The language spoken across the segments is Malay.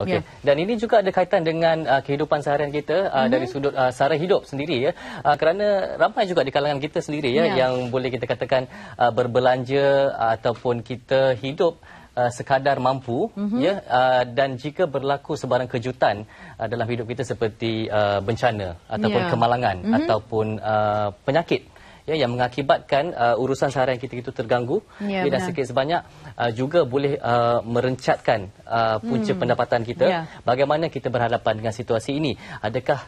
Okey. Dan ini juga ada kaitan dengan kehidupan seharian kita dari sudut sara hidup sendiri ya. Kerana ramai juga di kalangan kita sendiri yang boleh kita katakan berbelanja ataupun kita hidup sekadar mampu ya, dan jika berlaku sebarang kejutan dalam hidup kita seperti bencana ataupun kemalangan ataupun penyakit ya, yang mengakibatkan urusan seharian kita itu terganggu dan sikit sebanyak juga boleh merencatkan punca pendapatan kita. Bagaimana kita berhadapan dengan situasi ini? Adakah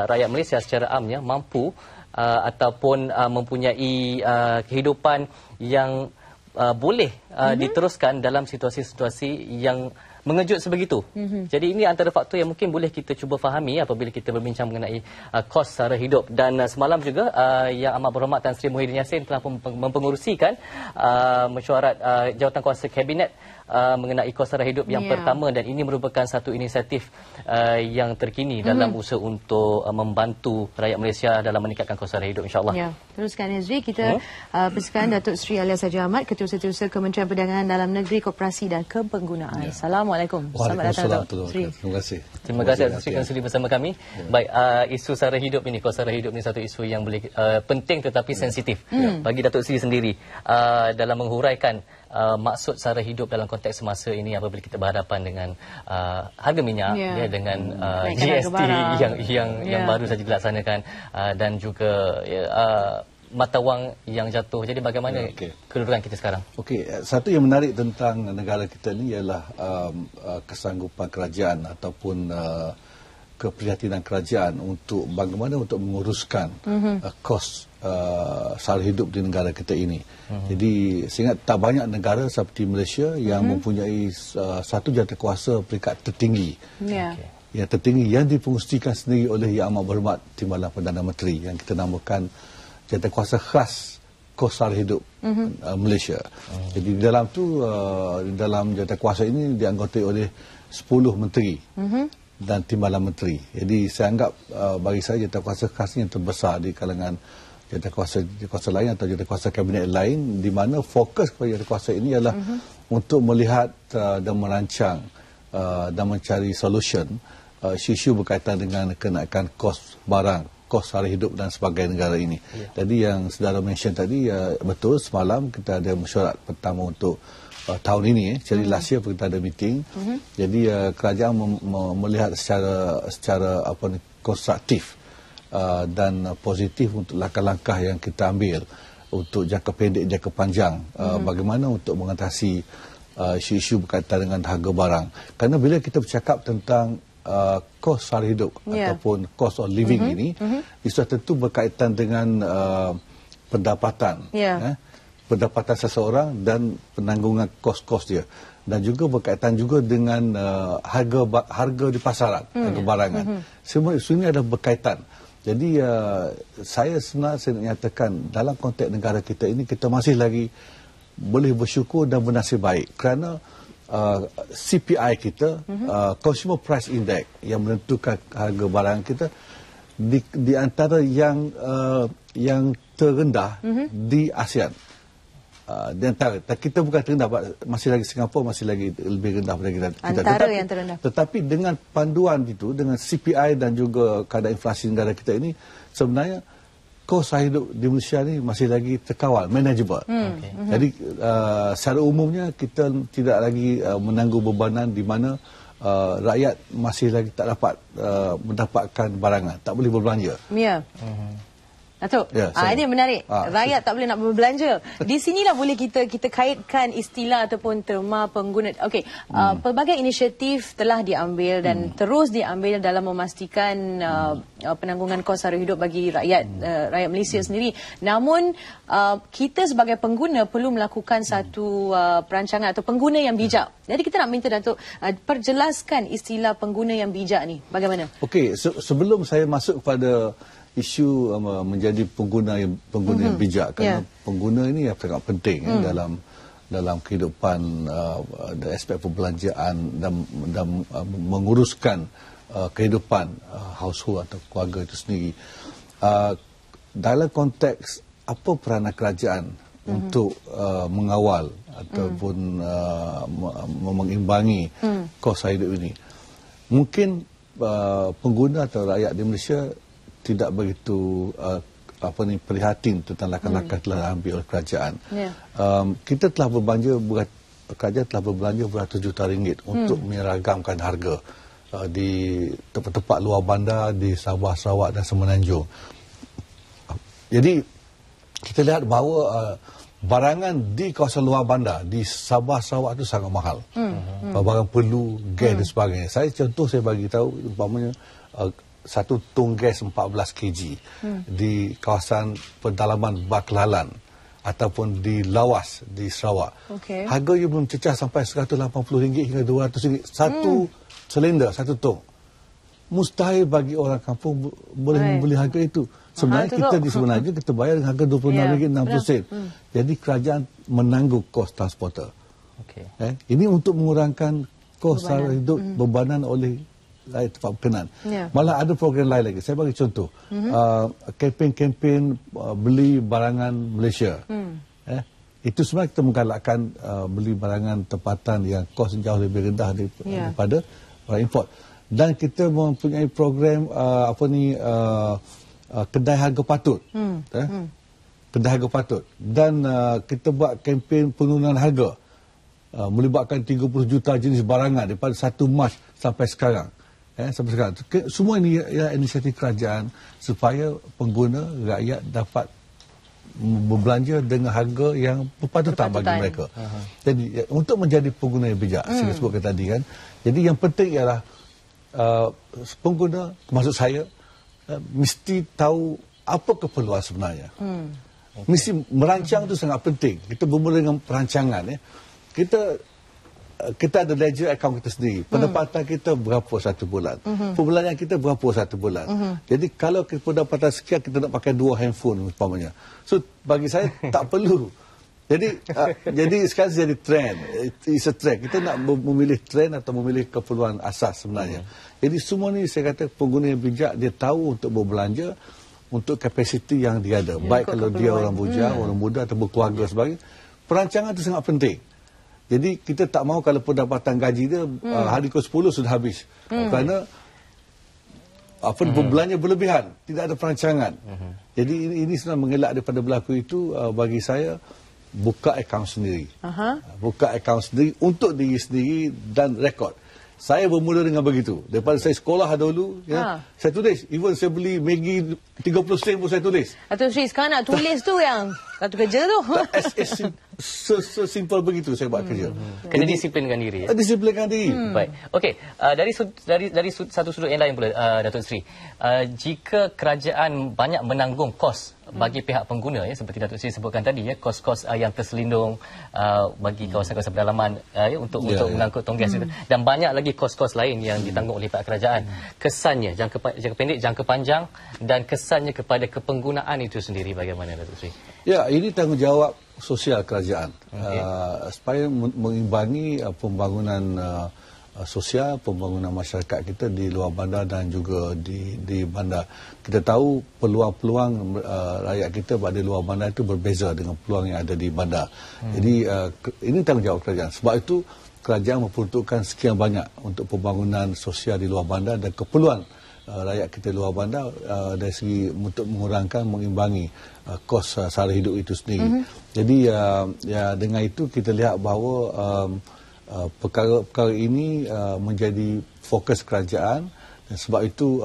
rakyat Malaysia secara amnya mampu ataupun mempunyai kehidupan yang boleh diteruskan dalam situasi-situasi yang mengejut sebegitu. Jadi ini antara faktor yang mungkin boleh kita cuba fahami apabila kita berbincang mengenai kos sara hidup. Dan semalam juga Yang Amat Berhormat Tan Sri Muhyiddin Yassin telah mempengerusikan mesyuarat Jawatankuasa Kabinet mengenai kos sara hidup yang pertama, dan ini merupakan satu inisiatif yang terkini dalam usaha untuk membantu rakyat Malaysia dalam meningkatkan kos sara hidup, insya-Allah. Ya, teruskan Ezri, kita persilakan Datuk Seri Alias Haji Ahmad, Ketua Setiausaha Kementerian Perdagangan Dalam Negeri, Koperasi dan Kepenggunaan. Assalamualaikum. Selamat datang Datuk Seri. Terima kasih. Terima kasih atas sudi bersama kami. Baik, isu sara hidup ini, kos sara hidup ini satu isu yang boleh penting tetapi sensitif bagi Datuk Seri sendiri dalam menghuraikan maksud sara hidup dalam konteks semasa ini apabila kita berhadapan dengan harga minyak dengan GST yang baru saja dilaksanakan dan juga mata wang yang jatuh. Jadi bagaimana kedudukan kita sekarang? Okey, satu yang menarik tentang negara kita ini ialah kesanggupan kerajaan ataupun keprihatinan kerajaan untuk bagaimana untuk menguruskan kos sara hidup di negara kita ini. Jadi saya ingat tak banyak negara seperti Malaysia yang mempunyai satu jawatankuasa peringkat tertinggi. Yang tertinggi yang dipengerusikan sendiri oleh Yang Amat Berhormat Timbalan Perdana Menteri yang kita namakan jawatankuasa khas kos sara hidup Malaysia. Jadi di dalam tu dalam jawatankuasa ini dianggotai oleh 10 menteri dan timbalan menteri. Jadi saya anggap bagi saya jawatankuasa khas yang terbesar di kalangan jawatankuasa lain atau jawatankuasa kabinet lain, di mana fokus kepada jawatankuasa ini ialah untuk melihat dan merancang dan mencari solution isu-isu berkaitan dengan kenaikan kos barang, kos sara hidup dan sebagainya negara ini. Jadi yang saudara mention tadi betul, semalam kita ada mesyuarat pertama untuk tahun ini. Jadi last year kita ada meeting. Jadi kerajaan melihat secara konstruktif dan positif untuk langkah-langkah yang kita ambil untuk jangka pendek, jangka panjang, bagaimana untuk mengatasi isu-isu berkaitan dengan harga barang. Kerana bila kita bercakap tentang kos sara hidup ataupun cost of living ini, itu tentu berkaitan dengan pendapatan, pendapatan seseorang dan penanggungan kos-kos dia, dan juga berkaitan juga dengan harga di pasaran, harga barangan. Semua isu ini adalah berkaitan. Jadi saya sebenarnya nyatakan dalam konteks negara kita ini kita masih lagi boleh bersyukur dan bernasib baik kerana CPI kita, Consumer Price Index, yang menentukan harga barang kita di antara yang terendah di ASEAN. Di antara, kita bukan terendah, masih lagi Singapura masih lagi lebih rendah daripada kita. Antara yang terendah. Tetapi dengan panduan itu, dengan CPI dan juga kadar inflasi negara kita ini, sebenarnya kos sara hidup di Malaysia ni masih lagi terkawal, manageable. Jadi secara umumnya kita tidak lagi menanggung bebanan di mana rakyat masih lagi tak dapat mendapatkan barangan, tak boleh berbelanja. Datuk, ini menarik. Rakyat tak boleh nak berbelanja. Di sinilah boleh kita kaitkan istilah ataupun terma pengguna. Okey, pelbagai inisiatif telah diambil dan terus diambil dalam memastikan penanggungan kos sara hidup bagi rakyat Malaysia sendiri. Namun kita sebagai pengguna perlu melakukan satu perancangan atau pengguna yang bijak. Jadi kita nak minta Datuk perjelaskan istilah pengguna yang bijak ni. Bagaimana? Okey, sebelum saya masuk kepada isu menjadi pengguna yang bijak, kerana pengguna ini sangat penting dalam kehidupan aspek perbelanjaan dan menguruskan kehidupan household atau keluarga itu sendiri. Dalam konteks apa peranan kerajaan untuk mengawal ataupun mengimbangi kos hidup ini, mungkin pengguna atau rakyat di Malaysia tidak begitu prihatin tentang langkah-langkah telah diambil oleh kerajaan. Kita telah kerajaan telah berbelanja beratus juta ringgit untuk menyeragamkan harga di tempat-tempat luar bandar di Sabah, Sarawak dan Semenanjung. Jadi kita lihat bahawa barangan di kawasan luar bandar di Sabah, Sarawak itu sangat mahal. Barang perlu, gas dan sebagainya. Saya bagi tahu umpamanya satu tong gas 14 kg di kawasan pedalaman Baklalan ataupun di Lawas di Sarawak. Harganya belum cecah sampai RM180 hingga RM200 satu silinder, satu tong. Mustahil bagi orang kampung boleh membeli harga itu. Sebenarnya kita di Semenanjung kita bayar dengan harga RM26.60. Jadi kerajaan menanggung kos transporter. Ini untuk mengurangkan kos sara hidup bebanan oleh rakyat tempat berkenan. Malah ada program lain lagi. Saya bagi contoh. Kempen-kempen beli barangan Malaysia. Itu sebenarnya kita menggalakkan beli barangan tempatan yang kos jauh lebih rendah daripada orang import. Dan kita mempunyai program kedai harga patut. Kedai harga patut. Dan kita buat kempen penurunan harga. Melibatkan 30 juta jenis barangan daripada 1 Mac sampai sekarang. Sampai sekarang. Semua ini ialah inisiatif kerajaan supaya pengguna rakyat dapat berbelanja dengan harga yang berpatutan bagi mereka. Jadi untuk menjadi pengguna yang bijak, saya sebutkan tadi kan. Jadi yang penting ialah pengguna, termasuk saya, mesti tahu apa keperluan sebenarnya. Mesti merancang itu sangat penting. Kita bermula dengan perancangan. Kita ada ledger account kita sendiri. Pendapatan kita berapa satu bulan. Pembelian kita berapa satu bulan. Jadi kalau pendapatan sekian, kita nak pakai 2 handphone umpamanya. So bagi saya tak perlu. Jadi sekarang jadi trend. It's a trend. Kita nak memilih trend atau memilih keperluan asas sebenarnya. Jadi semua ni saya kata pengguna yang bijak, dia tahu untuk berbelanja untuk kapasiti yang dia ada. Baik kalau dia orang bujang, orang muda atau berkeluarga sebagainya. Perancangan itu sangat penting. Jadi kita tak mahu kalau pendapatan gaji dia hari ke-10 sudah habis. Kerana berbelanja berlebihan, tidak ada perancangan. Jadi ini sebenarnya mengelak daripada berlaku itu. Bagi saya, buka akaun sendiri. Buka akaun sendiri untuk diri sendiri dan rekod. Saya bermula dengan begitu. Daripada saya sekolah dahulu, saya tulis. Even saya beli Maggi 30 sen pun saya tulis. Datuk Sri, sekarang nak tulis tu yang satu kerja tu. Sesimpel begitu saya buat kerja. Kena disiplinkan diri. Disiplinkan diri. Baik. Okey, dari satu sudut yang lain pula, Datuk Sri. Jika kerajaan banyak menanggung kos bagi pihak pengguna, seperti Datuk Sri sebutkan tadi, kos-kos yang terselindung bagi kawasan-kawasan pedalaman untuk mengangkut tong gas itu, dan banyak lagi kos-kos lain yang ditanggung oleh pihak kerajaan. Kesannya jangka pendek, jangka panjang, dan kesannya kepada kepenggunaan itu sendiri bagaimana, Datuk Sri? Ya, ini tanggungjawab sosial kerajaan supaya mengimbangi pembangunan sosial, pembangunan masyarakat kita di luar bandar dan juga di bandar. Kita tahu peluang-peluang rakyat kita pada luar bandar itu berbeza dengan peluang yang ada di bandar. Jadi ini tanggungjawab kerajaan. Sebab itu kerajaan memperuntukkan sekian banyak untuk pembangunan sosial di luar bandar dan keperluan rakyat kita luar bandar dari segi untuk mengimbangi kos sara hidup itu sendiri. Jadi dengan itu kita lihat bahawa perkara-perkara ini menjadi fokus kerajaan, dan sebab itu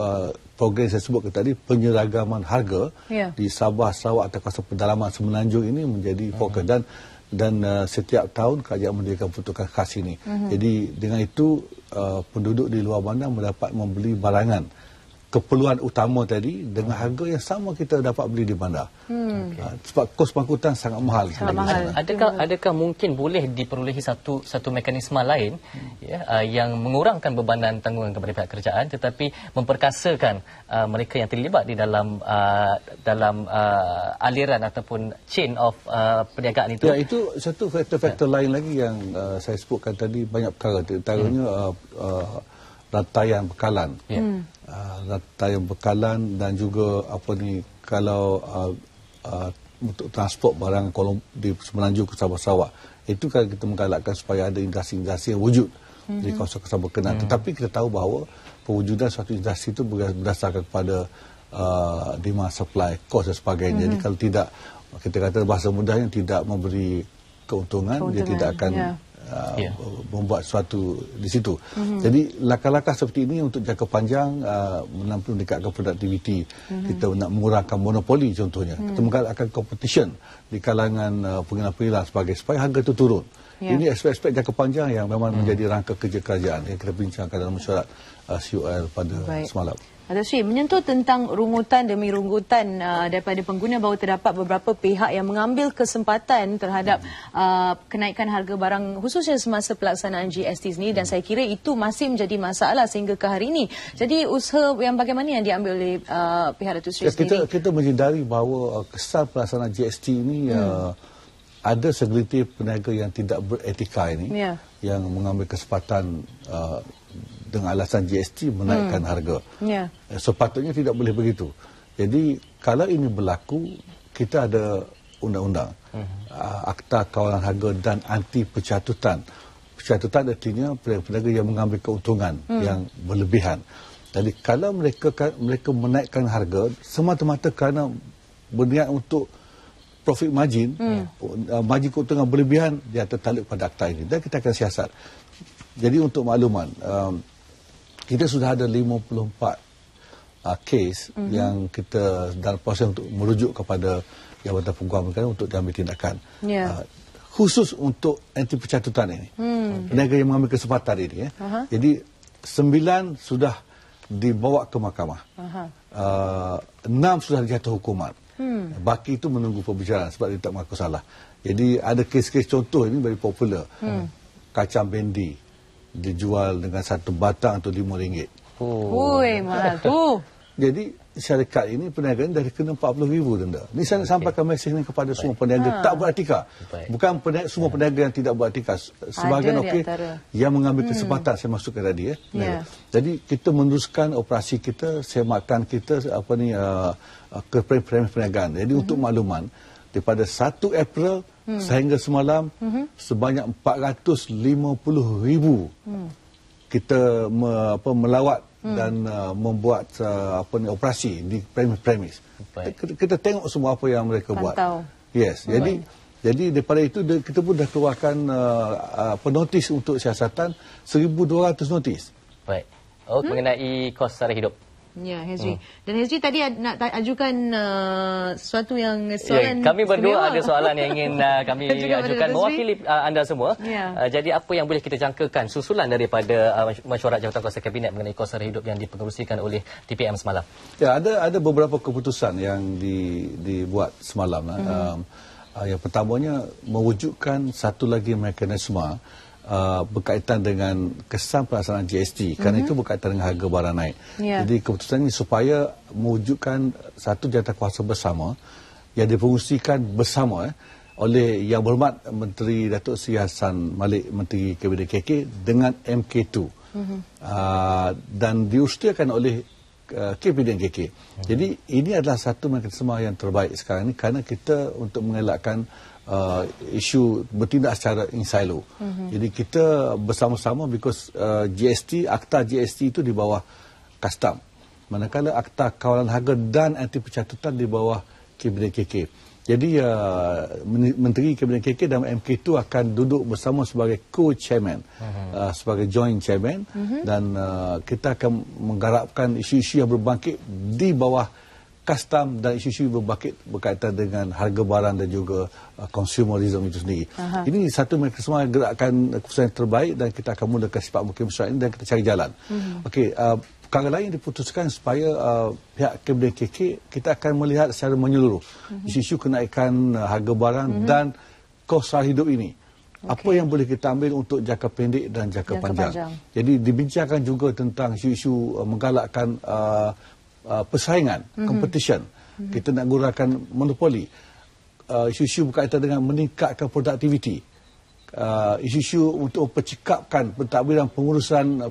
program saya sebutkan tadi, penyeragaman harga di Sabah, Sarawak atau kawasan pedalaman Semenanjung ini menjadi fokus, dan setiap tahun kerajaan mendirikan peruntukan khas ini. Jadi dengan itu penduduk di luar bandar mendapat membeli barangan keperluan utama tadi dengan harga yang sama kita dapat beli di bandar. Sebab kos pangkutan sangat mahal. Adakah mungkin boleh diperolehi satu mekanisme lain yang mengurangkan bebanan tanggungan kepada pihak kerajaan tetapi memperkasakan mereka yang terlibat di dalam aliran ataupun chain of perniagaan itu? Ya, itu satu faktor lain lagi yang saya sebutkan tadi, banyak perkara. Antaranya rantaian bekalan. Rantaian bekalan dan juga kalau untuk transport barang di Semenanjung ke Sabah Sarawak, itu kan kita menggalakkan supaya ada industri-industri yang wujud di kawasan-kawasan berkenaan. Tetapi kita tahu bahawa pewujudan suatu industri itu berdasarkan kepada demand, supply, cost dan sebagainya. Jadi kalau tidak, kita kata bahasa mudahnya, tidak memberi keuntungan, dia tidak akan membuat sesuatu di situ. Jadi langkah-langkah seperti ini untuk jangka panjang meningkatkan produktiviti. Kita nak mengurangkan monopoli contohnya. Kita menggalakkan competition di kalangan pengguna-pengguna supaya harga itu turun. Ini aspek-aspek jangka panjang yang memang menjadi rangka kerja kerajaan yang kita bincangkan dalam mesyuarat COL pada semalam. Datuk Sri, menyentuh tentang rungutan demi rungutan daripada pengguna bahawa terdapat beberapa pihak yang mengambil kesempatan terhadap kenaikan harga barang khususnya semasa pelaksanaan GST ini, dan saya kira itu masih menjadi masalah sehingga ke hari ini. Jadi usaha yang bagaimana yang diambil oleh pihak Datuk Sri sendiri? Kita menyedari bahawa kesan pelaksanaan GST ini ada segelintir peniaga yang tidak beretika ini yang mengambil kesempatan dengan alasan GST menaikkan harga. Sepatutnya tidak boleh begitu. Jadi kalau ini berlaku, kita ada undang-undang, Akta Kawalan Harga dan Anti Pencatutan. Pencatutan artinya peniaga yang mengambil keuntungan yang berlebihan. Jadi kalau mereka menaikkan harga semata-mata kerana berniat untuk profit margin, margin keuntungan berlebihan, dia tertaluk pada akta ini. Dan kita akan siasat. Jadi untuk makluman, kita sudah ada 54 kes yang kita dalam proses untuk merujuk kepada Jabatan Peguam Negara untuk diambil tindakan. Khusus untuk anti pencatutan ini. Peniaga yang mengambil kesempatan ini. Jadi 9 sudah dibawa ke mahkamah. 6 sudah dijatuh hukuman. Baki itu menunggu pembicaraan sebab dia tak mengaku salah. Jadi ada kes-kes contoh ini very popular. Kacang bendi dijual dengan satu batang atau RM5. Oi, mahal tu. Jadi syarikat ini peniaga ini dah kena 40,000 denda. Ini saya nak sampaikan mesej ini kepada semua peniaga tak beretika. Bukan semua peniaga yang tidak beretika. Sebahagian yang mengambil kesempatan, saya masukkan tadi Jadi kita meneruskan operasi kita, semakkan kita ke premis perniagaan. Jadi untuk makluman, daripada 1 April sehingga semalam sebanyak 450,000 kita melawat dan membuat operasi di premis-premis. Kita tengok semua apa yang mereka buat. Yes. Jadi daripada itu kita pun dah keluarkan notis untuk siasatan 1,200 notis. Baik. Mengenai kos sara hidup. Ya, Hezri. Dan Hezri tadi nak ajukan sesuatu yang soalan. Kami berdua ada soalan yang ingin kami ajukan mewakili anda semua. Jadi apa yang boleh kita jangkakan susulan daripada mesyuarat Jawatankuasa Kabinet mengenai kos sara hidup yang dipengerusikan oleh TPM semalam? Ya, ada beberapa keputusan yang dibuat semalam. Yang pertamanya mewujudkan satu lagi mekanisme berkaitan dengan kesan pelaksanaan GST kerana itu berkaitan dengan harga barang naik. Jadi keputusan ini supaya mewujudkan satu jawatankuasa bersama yang dipengerusikan bersama oleh Yang Berhormat Menteri Datuk Seri Hassan Malik, Menteri Kabinet KK dengan MK2 dan diusahakan oleh Kabinet KK. Jadi ini adalah satu mekanisme yang terbaik sekarang ini kerana kita untuk mengelakkan isu bertindak secara in silo. Jadi kita bersama-sama because GST, Akta GST itu di bawah Custom. Manakala Akta Kawalan Harga dan Anti Pencatutan di bawah Kabinet KK. Jadi Menteri Kabinet KK dan MK2 akan duduk bersama sebagai co-chairman, sebagai joint chairman dan kita akan menggarapkan isu-isu yang berbangkit di bawah custom dan isu-isu berkaitan dengan harga barang dan juga consumerism itu sendiri. Ini satu mekanisme gerakan keputusan yang terbaik dan kita akan mulakan sifat mukim mesyuarat ini dan kita cari jalan. Perkara lain diputuskan supaya pihak Kabinet KK kita akan melihat secara menyeluruh isu-isu kenaikan harga barang dan kos sara hidup ini. Apa yang boleh kita ambil untuk jangka pendek dan jangka panjang. Jadi dibincangkan juga tentang isu-isu menggalakkan persaingan, competition. Kita nak gurangkan monopoli. Isu-isu berkaitan dengan meningkatkan produktiviti. isu-isu untuk mempercikapkan pentadbiran pengurusan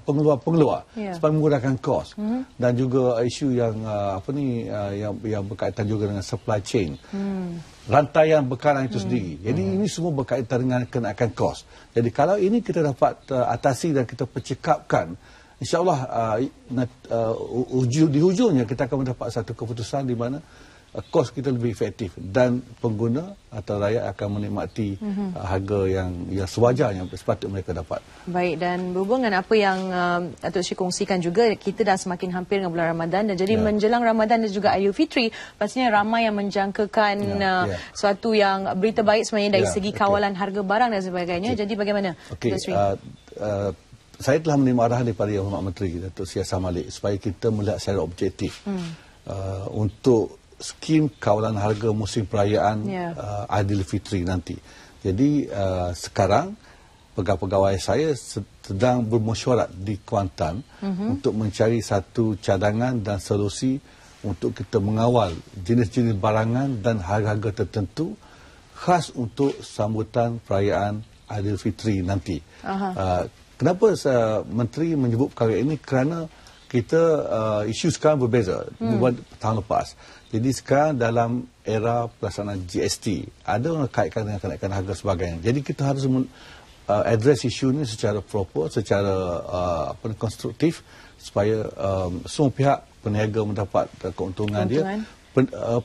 pengeluar supaya mengurangkan kos dan juga isu yang yang berkaitan juga dengan supply chain, rantaian bekalan itu sendiri. Jadi ini semua berkaitan dengan kenaikan kos. Jadi kalau ini kita dapat atasi dan kita percikapkan, InsyaAllah di hujungnya kita akan mendapat satu keputusan di mana kos kita lebih efektif dan pengguna atau rakyat akan menikmati harga yang sewajarnya sepatutnya mereka dapat. Baik, dan berhubung dengan apa yang Datuk Sri kongsikan juga, kita dah semakin hampir dengan bulan Ramadan dan jadi menjelang Ramadan dan juga Aidilfitri, pastinya ramai yang menjangkakan suatu yang berita baik sebenarnya dari segi kawalan harga barang dan sebagainya. Jadi bagaimana, Datuk Sri? Saya telah menerima arahan daripada Yang Hormat Menteri Datuk Sri Hassan Malik supaya kita melihat secara objektif untuk skim kawalan harga musim perayaan Aidilfitri nanti. Jadi sekarang pegawai-pegawai saya sedang bermesyuarat di Kuantan untuk mencari satu cadangan dan solusi untuk kita mengawal jenis-jenis barangan dan harga-harga tertentu khas untuk sambutan perayaan Aidilfitri nanti. Kenapa Menteri menyebut perkara ini? Kerana kita isu sekarang berbeza berbanding tahun lepas. Jadi sekarang dalam era pelaksanaan GST, ada orang kaitkan dengan kenaikan harga sebagainya. Jadi kita harus address isu ini secara proper, secara konstruktif supaya semua pihak peniaga mendapat keuntungan dia,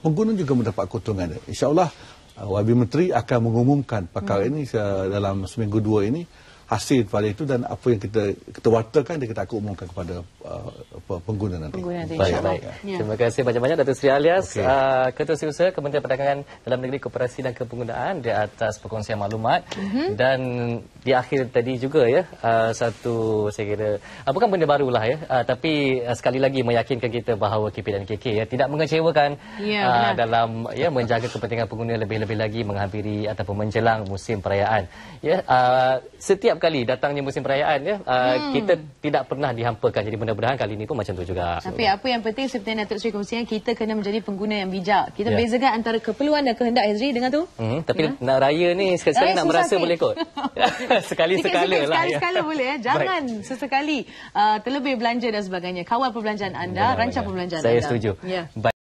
pengguna juga mendapat keuntungan dia. InsyaAllah YB Menteri akan mengumumkan perkara ini dalam seminggu dua ini, hasil daripada itu dan apa yang kita wartakan dia kita akan umumkan kepada pengguna nanti. Baik. Terima kasih banyak-banyak Datuk Seri Alias, Ketua Setiausaha Kementerian Perdagangan Dalam Negeri, Koperasi dan Kepenggunaan, di atas perkongsian maklumat. Dan di akhir tadi juga satu, saya kira bukan benda barulah tapi sekali lagi meyakinkan kita bahawa KP dan KK tidak mengecewakan dalam menjaga kepentingan pengguna, lebih-lebih lagi menghampiri ataupun menjelang musim perayaan. Setiap kali datangnya musim perayaan kita tidak pernah dihampakan. Jadi mudah-mudahan kali ini pun macam tu juga. Tapi apa yang penting seperti yang Datuk Sri kongsikan, kita kena menjadi pengguna yang bijak. Kita bezakan antara keperluan dan kehendak, Hazri, dengan tu. Tapi nak raya ni sekali-sekali nak merasa boleh kot. Sekali-sekala lah. Sekali-sekala boleh. Jangan sesekali terlebih belanja dan sebagainya. Kawal perbelanjaan anda, rancang perbelanjaan anda. Saya setuju.